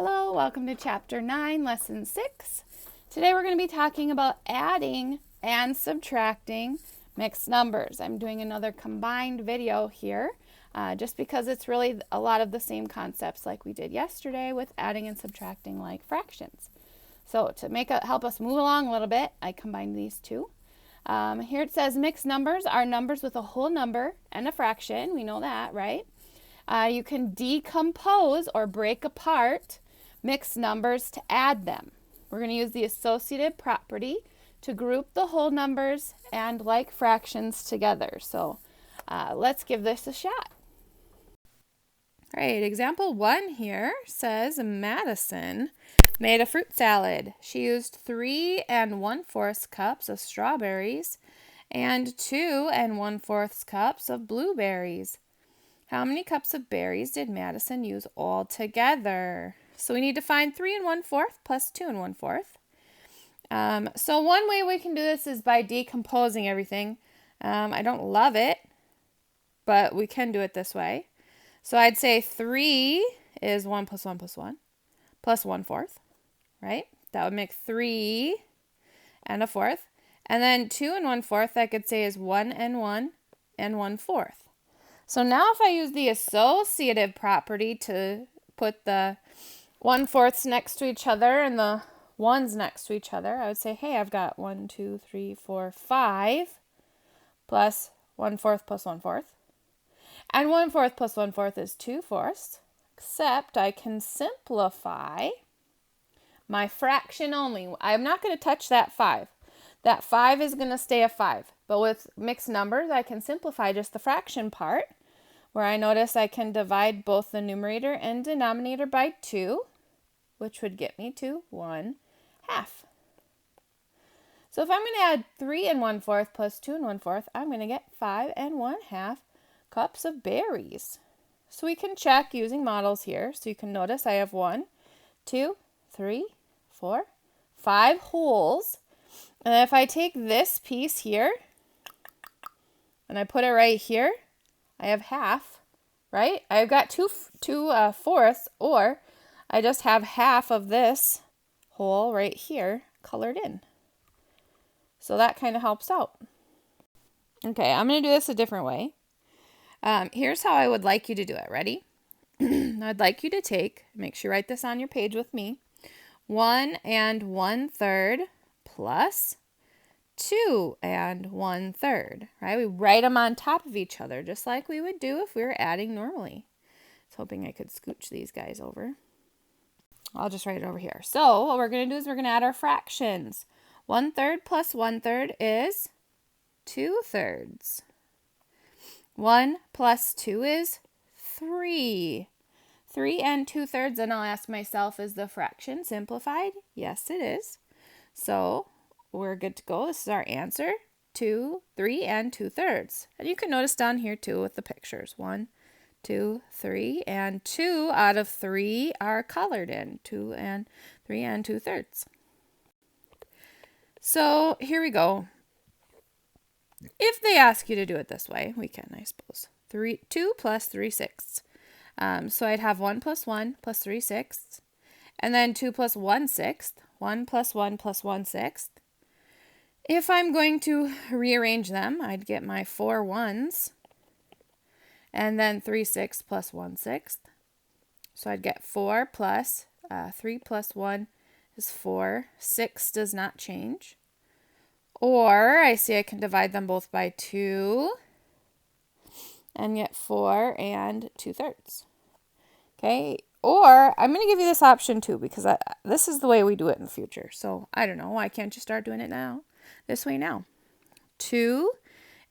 Hello, welcome to Chapter 9, Lesson 6. Today we're going to be talking about adding and subtracting mixed numbers. I'm doing another combined video here just because it's really a lot of the same concepts like we did yesterday with adding and subtracting like fractions. So to help us move along a little bit, I combined these two. Here it says mixed numbers are numbers with a whole number and a fraction. We know that, right? You can decompose or break apart mixed numbers to add them. We're going to use the associative property to group the whole numbers and like fractions together. So let's give this a shot. All right, example 1 here says Madison made a fruit salad. She used 3 1/4 cups of strawberries and 2 1/4 cups of blueberries. How many cups of berries did Madison use all together? So we need to find 3 1/4 plus 2 1/4. So one way we can do this is by decomposing everything. I don't love it, but we can do it this way. So I'd say 3 is 1 plus 1 plus 1 plus 1/4, right? That would make 3 1/4. And then 2 1/4, I could say is 1 1 1/4. So now if I use the associative property to put the 1/4s next to each other and the 1s next to each other, I would say, hey, I've got 1, 2, 3, 4, 5 plus 1/4 plus 1/4. And 1/4 plus 1/4 is 2/4, except I can simplify my fraction only. I'm not going to touch that 5. That 5 is going to stay a 5. But with mixed numbers, I can simplify just the fraction part, where I notice I can divide both the numerator and denominator by 2, which would get me to 1/2. So if I'm going to add 3 1/4 plus 2 1/4, I'm going to get 5 1/2 cups of berries. So we can check using models here. So you can notice I have 1, 2, 3, 4, 5 wholes. And if I take this piece here and I put it right here, I have half, right? I've got 2/4, or I just have half of this whole right here colored in. So that kind of helps out. Okay, I'm going to do this a different way. Here's how I would like you to do it. Ready? I'd like you to make sure you write this on your page with me, 1 1/3 plus 2 1/3, right? We write them on top of each other, just like we would do if we were adding normally. I was hoping I could scooch these guys over. I'll just write it over here. So what we're going to do is we're going to add our fractions. 1/3 plus 1/3 is 2/3. 1 plus 2 is 3. 3 2/3, and I'll ask myself, is the fraction simplified? Yes, it is. So we're good to go. This is our answer. 2, 3 2/3. And you can notice down here too with the pictures. 1, 2, 3, and 2 out of 3 are colored in. 2 3 2/3. So here we go. If they ask you to do it this way, we can, I suppose. 2 plus 3/6. So I'd have 1 plus 1 plus 3/6. And then 2 plus 1/6. 1 plus 1 plus 1/6. If I'm going to rearrange them, I'd get my 4 1s. And then 3/6 plus 1/6. So I'd get 4 plus 3 plus 1 is 4. 6 does not change. Or I see I can divide them both by 2 and get 4 2/3. Okay, or I'm going to give you this option too, because this is the way we do it in the future. So I don't know, why can't you start doing it now? This way now. 2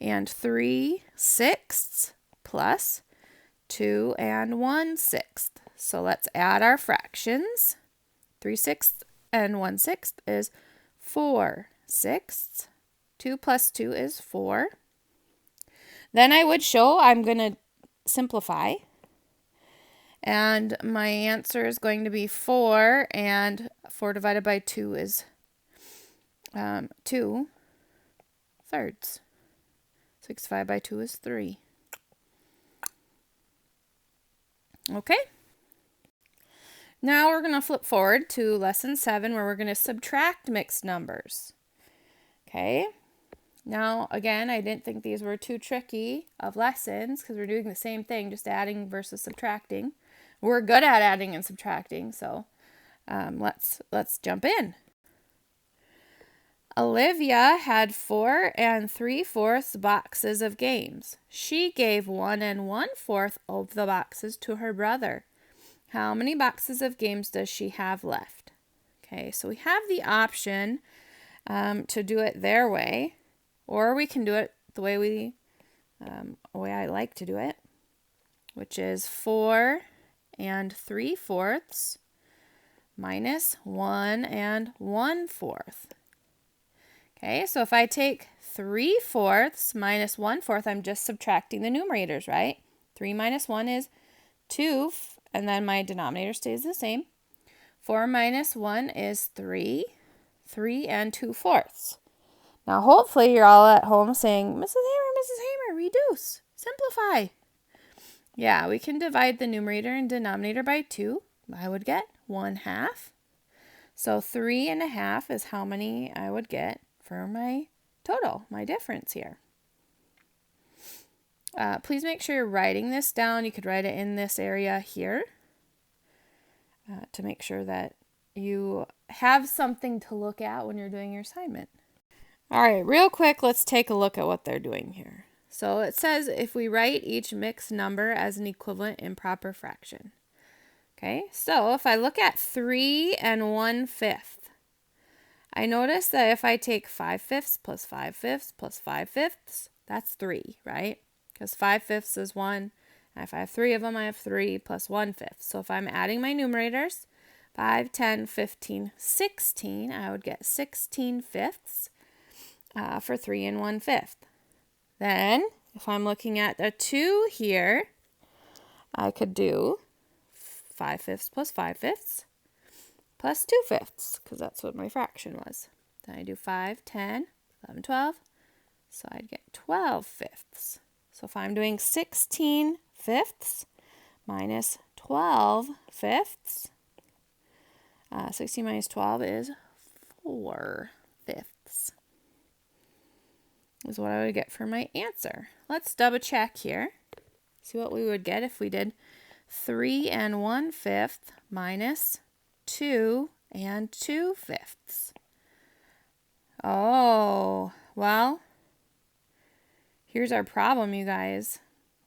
3/6 plus 2 1/6. So let's add our fractions. 3/6 1/6 is 4/6. 2 plus 2 is 4. Then I would show I'm going to simplify. And my answer is going to be 4, and 4 divided by 2 is 2/3. 6 divided by 2 is 3. Okay. Now we're going to flip forward to lesson 7 where we're going to subtract mixed numbers. Okay. Now, again, I didn't think these were too tricky of lessons because we're doing the same thing, just adding versus subtracting. We're good at adding and subtracting, so let's jump in. Olivia had 4 3/4 boxes of games. She gave 1 1/4 of the boxes to her brother. How many boxes of games does she have left? Okay, so we have the option to do it their way, or we can do it the way I like to do it, which is 4 3/4 minus 1 1/4. Okay, so if I take 3/4 minus 1/4, I'm just subtracting the numerators, right? 3 minus 1 is 2, and then my denominator stays the same. 4 minus 1 is 3, 3 2/4. Now, hopefully, you're all at home saying, Mrs. Hamer, reduce, simplify. Yeah, we can divide the numerator and denominator by 2. I would get 1/2. So 3 1/2 is how many I would get for my total, my difference here. Please make sure you're writing this down. You could write it in this area here to make sure that you have something to look at when you're doing your assignment. All right, real quick, let's take a look at what they're doing here. So it says if we write each mixed number as an equivalent improper fraction. Okay, so if I look at 3 1/5, I notice that if I take 5/5 plus 5/5 plus 5/5, that's 3, right? Because 5/5 is 1, and if I have 3 of them, I have 3 plus 1/5. So if I'm adding my numerators, 5, 10, 15, 16, I would get 16/5 for 3 1/5. Then, if I'm looking at the 2 here, I could do 5/5 plus 5/5 plus 2/5, because that's what my fraction was. Then I do 5, 10, 11, 12, so I'd get 12/5. So if I'm doing 16/5 minus 12/5, 16 minus 12 is 4/5. Is what I would get for my answer. Let's double check here. See what we would get if we did 3 1/5 minus 2 2/5. Oh, well, here's our problem, you guys.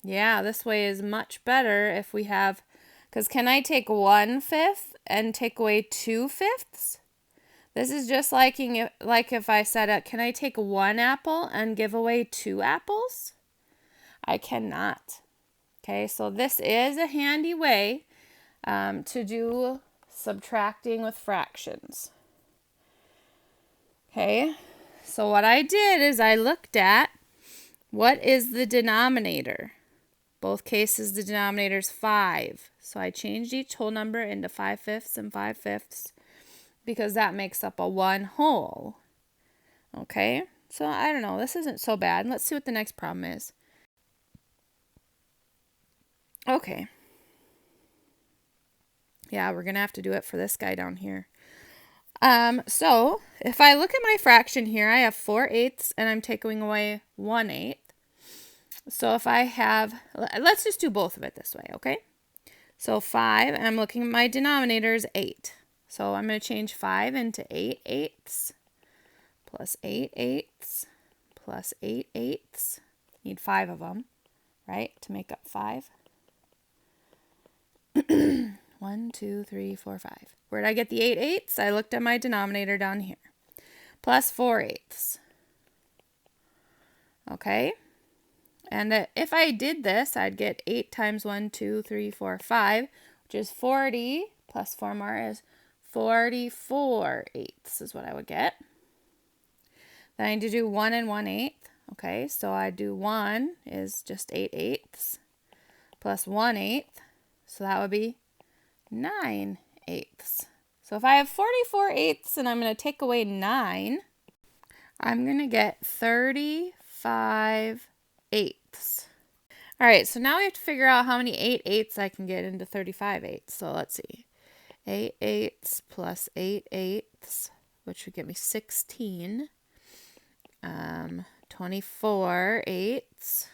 Yeah, this way is much better if we have, because can I take 1/5 and take away 2/5? This is just like if I said, can I take 1 apple and give away 2 apples? I cannot. Okay, so this is a handy way to do subtracting with fractions. Okay, so what I did is I looked at what is the denominator. Both cases, the denominator is 5. So I changed each whole number into 5/5 and 5/5 because that makes up a 1 whole. Okay, so I don't know. This isn't so bad. Let's see what the next problem is. Okay. Yeah, we're going to have to do it for this guy down here. So if I look at my fraction here, I have 4/8 and I'm taking away 1/8. So if I have, let's just do both of it this way, okay? So 5, and I'm looking at my denominator is 8. So I'm going to change 5 into 8/8 plus 8/8 plus 8/8. Need 5 of them, right, to make up 5. 1, 2, 3, 4, 5. Where did I get the 8/8? I looked at my denominator down here. Plus 4/8. Okay. And if I did this, I'd get 8 times 1, 2, 3, 4, 5, which is 40, plus 4 more is 44/8 is what I would get. Then I need to do 1 1/8. Okay, so I do 1 is just 8/8 plus 1/8. So that would be 9/8. So if I have 44/8 and I'm going to take away 9, I'm going to get 35/8. All right, so now we have to figure out how many 8/8 I can get into 35/8. So let's see. 8/8 plus 8/8, which would give me 16. 24/8.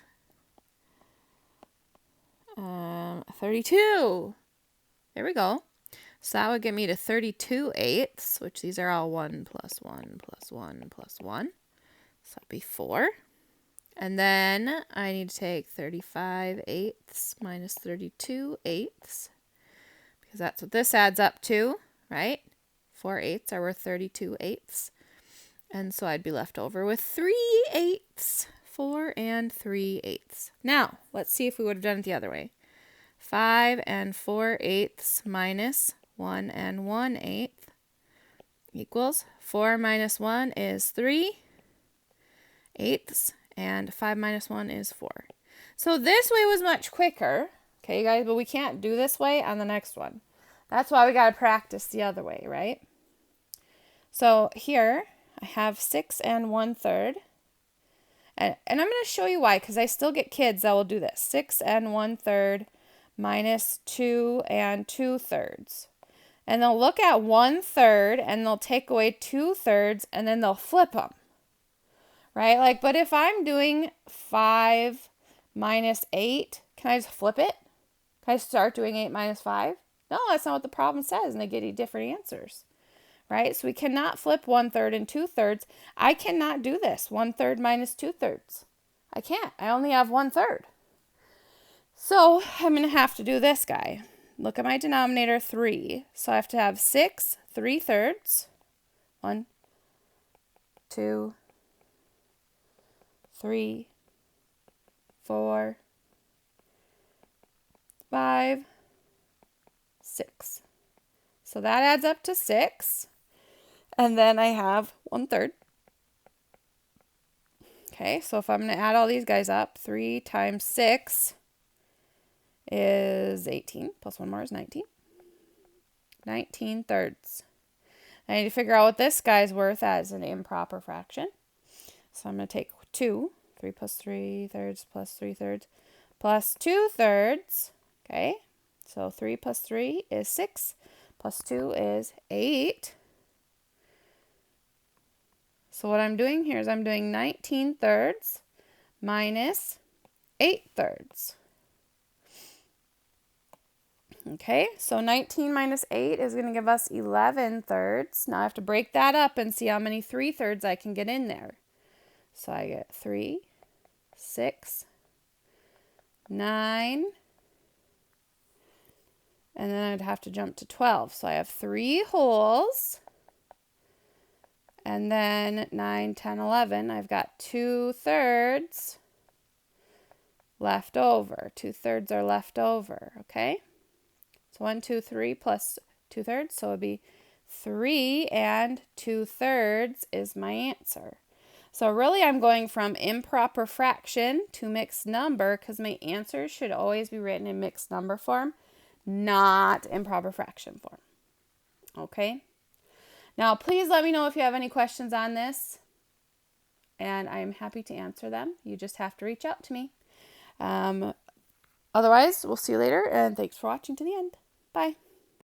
32. There we go. So that would get me to 32/8, which these are all 1 plus 1 plus 1 plus 1. So that'd be 4. And then I need to take 35/8 minus 32/8, because that's what this adds up to, right? 4/8 are worth 32/8. And so I'd be left over with 3/8. 4 and 3/8. Now, let's see if we would have done it the other way. 5 and 4/8 minus 1 and 1/8 equals 4 minus 1 is 3/8, and 5 minus 1 is 4. So this way was much quicker, okay, guys, but we can't do this way on the next one. That's why we got to practice the other way, right? So here I have 6 and 1/3. And I'm going to show you why, because I still get kids that will do this. 6 and 1/3 minus 2 and 2/3. And they'll look at 1/3 and they'll take away 2/3 and then they'll flip them. Right? Like, but if I'm doing 5 minus 8, can I just flip it? Can I start doing 8 minus 5? No, that's not what the problem says, and they get you different answers. Right? So we cannot flip 1/3 and 2/3. I cannot do this. 1/3 minus 2/3. I can't. I only have 1/3. So I'm going to have to do this guy. Look at my denominator, 3. So I have to have 6 3/3. 1, 2, 3, 4, 5, 6. So that adds up to 6. And then I have 1/3. Okay, so if I'm going to add all these guys up, 3 times 6 is 18. Plus 1 more is 19. 19/3. I need to figure out what this guy's worth as an improper fraction. So I'm going to take 2. 3 plus 3/3 plus 3/3 plus 2/3. Okay, so 3 plus 3 is 6. Plus 2 is 8. So what I'm doing here is I'm doing 19/3 minus 8/3. Okay, so 19 minus 8 is going to give us 11/3. Now I have to break that up and see how many 3/3 I can get in there. So I get 3, 6, 9, and then I'd have to jump to 12. So I have 3 wholes. And then 9, 10, 11, I've got 2/3 left over. 2/3 are left over, okay? So 1, 2, 3 plus 2/3, so it would be 3 and 2/3 is my answer. So really I'm going from improper fraction to mixed number, because my answer should always be written in mixed number form, not improper fraction form. Okay? Now, please let me know if you have any questions on this, and I'm happy to answer them. You just have to reach out to me. Otherwise, we'll see you later, and thanks for watching to the end. Bye.